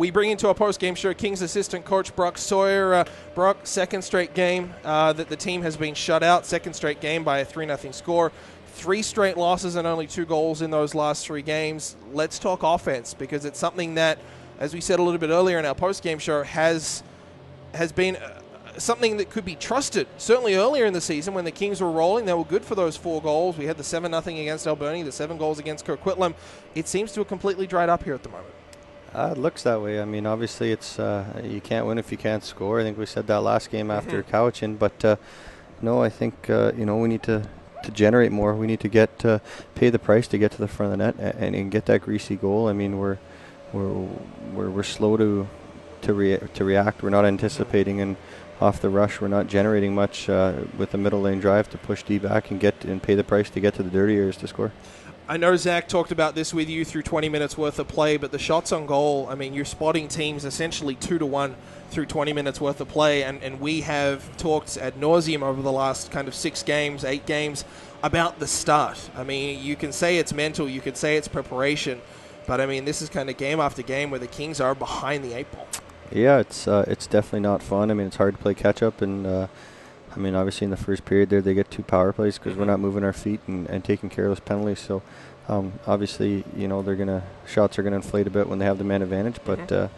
We bring into our post-game show Kings assistant coach Brock Sawyer. Brock, second straight game that the team has been shut out, second straight game by a 3-0 score. 3 straight losses and only 2 goals in those last 3 games. Let's talk offense, because it's something that, as we said a little bit earlier in our post-game show, has been something that could be trusted. Certainly earlier in the season when the Kings were rolling, they were good for those 4 goals. We had the 7-0 against Alberni, the 7 goals against Coquitlam. It seems to have completely dried up here at the moment. It looks that way. I mean, obviously, it's you can't win if you can't score. I think we said that last game after Cowichan. But no, I think we need to generate more. We need to pay the price to get to the front of the net and get that greasy goal. I mean, we're slow to react. We're not anticipating, and off the rush, we're not generating much with the middle lane drive to push D back and pay the price to get to the dirty areas to score. I know Zach talked about this with you through 20 minutes worth of play, but the shots on goal, I mean, you're spotting teams essentially 2-1 through 20 minutes worth of play, and we have talked ad nauseum over the last kind of 6 games, 8 games, about the start. I mean, you can say it's mental, you could say it's preparation, but I mean, this is kind of game after game where the Kings are behind the 8 ball. Yeah, it's definitely not fun. I mean, it's hard to play catch up, and I mean, obviously in the first period there, they get 2 power plays because we're not moving our feet and taking care of those penalties. So obviously, shots are gonna inflate a bit when they have the man advantage. But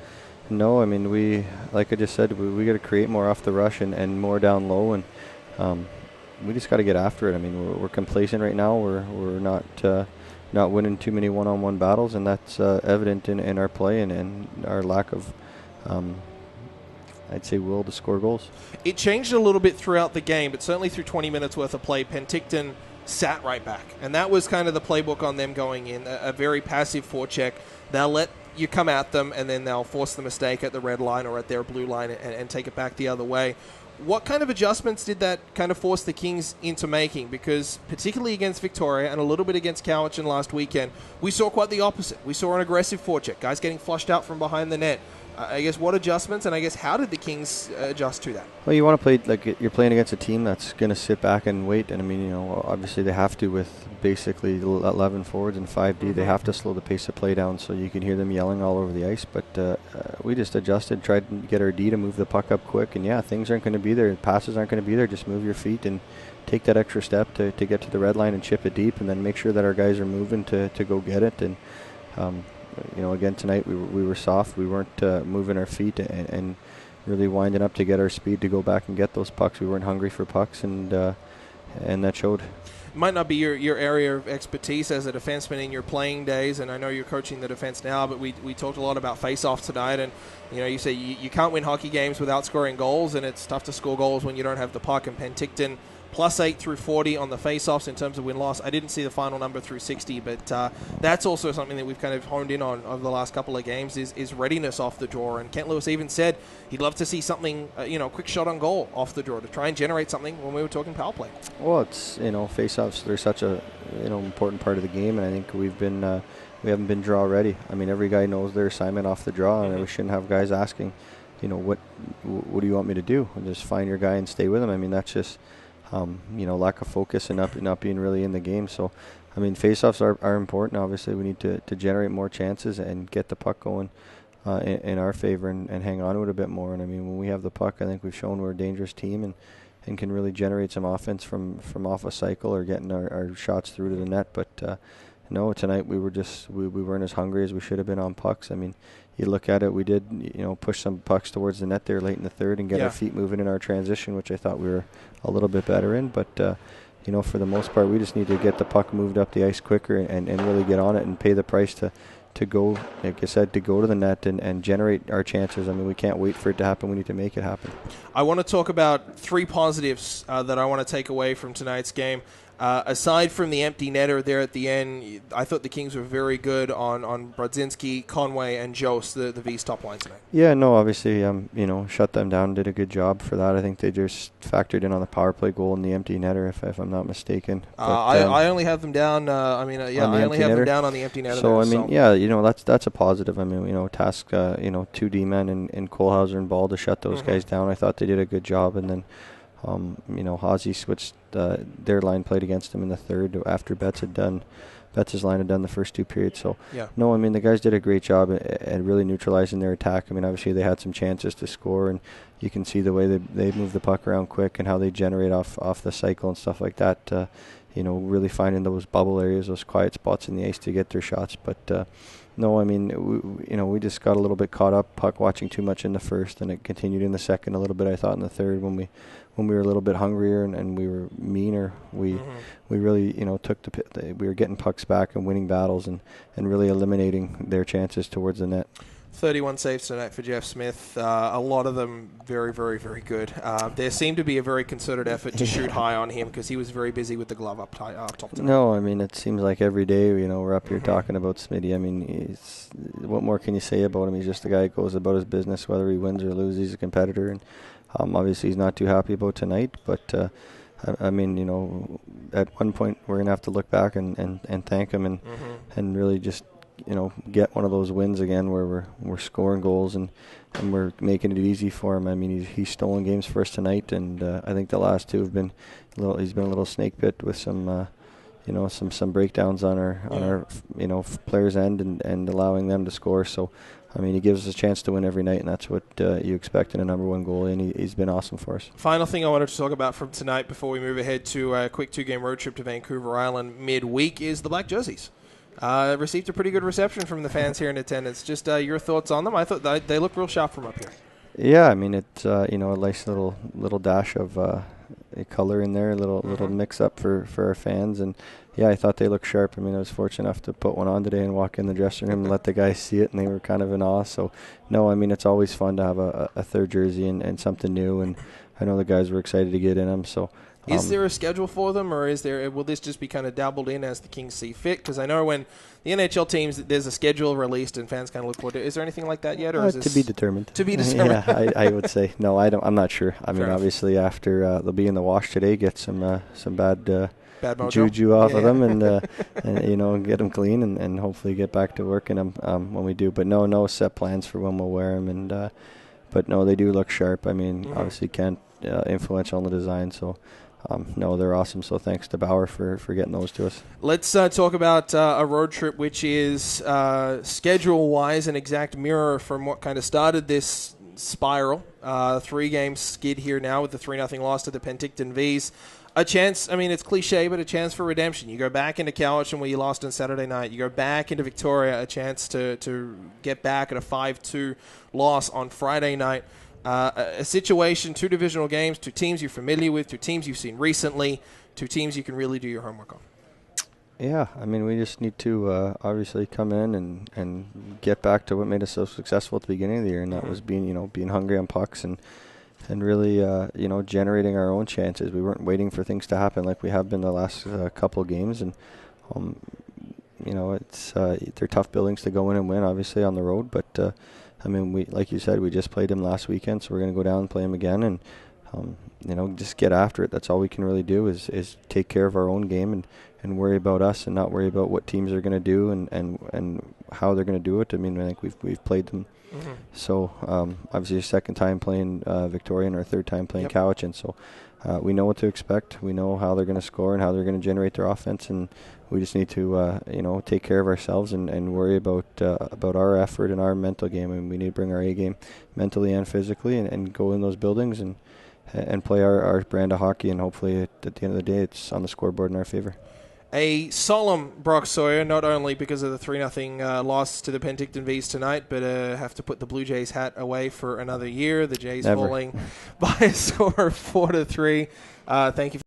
no, I mean, like I just said, we got to create more off the rush and more down low, and we just got to get after it. I mean, we're complacent right now. We're not winning too many one-on-one battles, and that's evident in our play and our lack of I'd say will to score goals. It changed a little bit throughout the game, but certainly through 20 minutes worth of play, Penticton sat right back. And that was kind of the playbook on them going in, a very passive forecheck. They'll let you come at them, and then they'll force the mistake at the red line or at their blue line and take it back the other way. What kind of adjustments did that kind of force the Kings into making? Because particularly against Victoria and a little bit against Cowichan last weekend, we saw quite the opposite. We saw an aggressive forecheck, guys getting flushed out from behind the net. I guess what adjustments, and I guess how did the Kings adjust to that? Well, you want to play like you're playing against a team that's going to sit back and wait. And I mean, obviously they have to with basically 11 forwards and 5D. They have to slow the pace of play down so you can hear them yelling all over the ice. But we just adjusted, tried to get our D to move the puck up quick. And yeah, things aren't going to be there. Passes aren't going to be there. Just move your feet and take that extra step to get to the red line and chip it deep, and then make sure that our guys are moving to go get it. And again tonight we were soft. We weren't moving our feet and really winding up to get our speed to go back and get those pucks. We weren't hungry for pucks, and that showed. It might not be your area of expertise as a defenseman in your playing days, and I know you're coaching the defense now, but we talked a lot about face-off tonight, and you say you can't win hockey games without scoring goals, and it's tough to score goals when you don't have the puck. And Penticton +8 through 40 on the face-offs in terms of win-loss. I didn't see the final number through 60, but that's also something that we've kind of honed in on over the last couple of games is readiness off the draw. And Kent Lewis even said he'd love to see something, quick shot on goal off the draw to try and generate something when we were talking power play. Well, it's, face-offs, they're such a, important part of the game, and I think we haven't been draw ready. I mean, every guy knows their assignment off the draw, and we shouldn't have guys asking, what do you want me to do? And just find your guy and stay with him. I mean, that's just lack of focus and not being really in the game. So, I mean, face-offs are important. Obviously, we need to generate more chances and get the puck going in our favor and hang on to it a bit more. And, I mean, when we have the puck, I think we've shown we're a dangerous team and can really generate some offense from off a cycle or getting our shots through to the net. But, no, tonight we weren't as hungry as we should have been on pucks. I mean, you look at it, we did, push some pucks towards the net there late in the third and get our feet moving in our transition, which I thought we were a little bit better in. But, for the most part, we just need to get the puck moved up the ice quicker and really get on it and pay the price to go, like I said, to go to the net and generate our chances. I mean, we can't wait for it to happen. We need to make it happen. I want to talk about 3 positives that I want to take away from tonight's game. Aside from the empty netter there at the end, I thought the Kings were very good on Brodzinski, Conway, and Jost, the Vees top line tonight. Yeah, no, obviously, shut them down, did a good job for that. I think they just factored in on the power play goal and the empty netter, if I'm not mistaken. I only have them down. I only have them down on the empty netter. So that's a positive. I mean, task 2 D-men and Kohlhauser and Ball to shut those guys down. I thought they did a good job, and then Hazy switched their line played against him in the third after Betts had done Betts' line had done the first 2 periods. So, Yeah. no, I mean, the guys did a great job at really neutralizing their attack. I mean, obviously they had some chances to score, and you can see the way they move the puck around quick and how they generate off the cycle and stuff like that. Really finding those bubble areas, those quiet spots in the ice to get their shots. But no, I mean, we just got a little bit caught up puck watching too much in the first, and it continued in the second a little bit. I thought in the third when we were a little bit hungrier and we were meaner, we really we were getting pucks back and winning battles and really eliminating their chances towards the net. 31 saves tonight for Jeff Smith. A lot of them very, very, very good. There seemed to be a very concerted effort to shoot high on him because he was very busy with the glove up top tonight. No, I mean, it seems like every day, we're up here talking about Smitty. I mean, what more can you say about him? He's just a guy that goes about his business, whether he wins or loses. He's a competitor, and obviously he's not too happy about tonight. But, I mean, at one point we're going to have to look back and thank him and really just get one of those wins again where we're scoring goals and we're making it easy for him. I mean, he's stolen games for us tonight, and I think the last 2 have been he's been a little snake bit with some some breakdowns on our players' end and allowing them to score. So, I mean, he gives us a chance to win every night, and that's what you expect in a number 1 goalie, and he's been awesome for us. Final thing I wanted to talk about from tonight before we move ahead to a quick 2-game road trip to Vancouver Island midweek is the black jerseys. Received a pretty good reception from the fans here in attendance. Just your thoughts on them? I thought they look real sharp from up here. Yeah, I mean, it's a nice little dash of a color in there, a little mix up for our fans, and yeah, I thought they looked sharp. I mean, I was fortunate enough to put one on today and walk in the dressing room and let the guys see it, and they were kind of in awe. So, no, I mean, it's always fun to have a third jersey and something new, and I know the guys were excited to get in them. So. Is there a schedule for them, or will this just be kind of dabbled in as the Kings see fit? Because I know when the NHL teams, there's a schedule released and fans kind of look forward to it. Is there anything like that yet, or is this to be determined? To be determined. Yeah, I would say no. I'm not sure. I mean, enough. Obviously, after they'll be in the wash today, get some bad mojo? juju off of them, and get them clean, and hopefully get back to working them when we do. But no set plans for when we'll wear them, and but no, they do look sharp. I mean, obviously can't influential on the design, so. No, they're awesome, so thanks to Bauer for getting those to us. Let's talk about a road trip which is schedule-wise an exact mirror from what kind of started this spiral. 3-game skid here now with the 3-0 loss to the Penticton Vees. A chance, I mean, it's cliche, but a chance for redemption. You go back into Cowichan where you lost on Saturday night. You go back into Victoria, a chance to get back at a 5-2 loss on Friday night. A situation, 2 divisional games, 2 teams you're familiar with, 2 teams you've seen recently, 2 teams you can really do your homework on. Yeah, I mean, we just need to obviously come in and get back to what made us so successful at the beginning of the year, and that was being hungry on pucks and really generating our own chances. We weren't waiting for things to happen like we have been the last couple of games, and it's they're tough buildings to go in and win, obviously on the road, but. I mean, like you said, we just played him last weekend, so we're going to go down and play him again, and just get after it. That's all we can really do is take care of our own game and worry about us and not worry about what teams are going to do and how they're going to do it. I mean, I think we've played them. So obviously, a second time playing Victoria and our third time playing Cowichan, so we know what to expect. We know how they're going to score and how they're going to generate their offense, and we just need to take care of ourselves and worry about our effort and our mental game. And we need to bring our A game mentally and physically and go in those buildings and play our brand of hockey, and hopefully at the end of the day it's on the scoreboard in our favor. A solemn Brock Sawyer, not only because of the 3-0 loss to the Penticton Vees tonight, but have to put the Blue Jays hat away for another year. The Jays falling by a score of 4-3. Thank you.